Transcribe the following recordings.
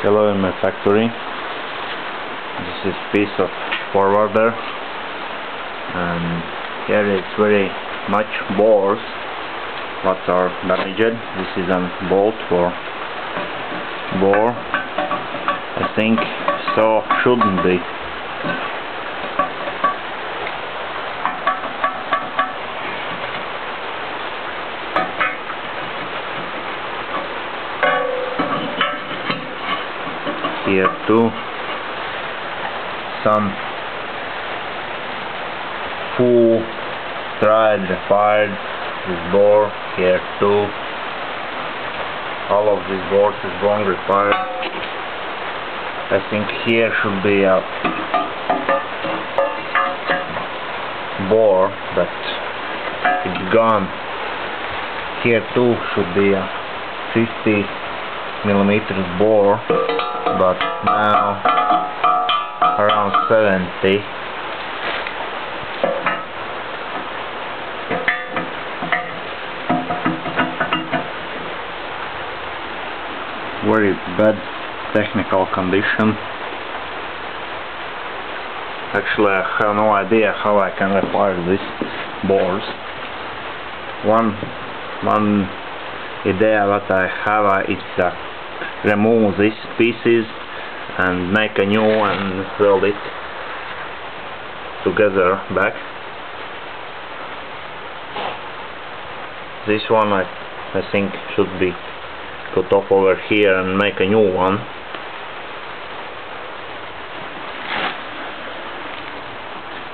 Hello, in my factory. This is piece of forwarder, and here is very much bores that are damaged. This is a bolt for bore. I think so shouldn't be. Here too, some who tried fired this bore. Here too, all of these bores is wrong required. I think here should be a bore that it's gone. Here too should be a 50mm bore, but now around 70. Very bad technical condition. Actually, I have no idea how I can repair these bores. One idea that I have is remove these pieces and make a new one and weld it together back. This one I think should be cut off over here and make a new one.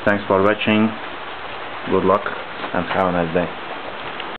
Thanks for watching, good luck and have a nice day.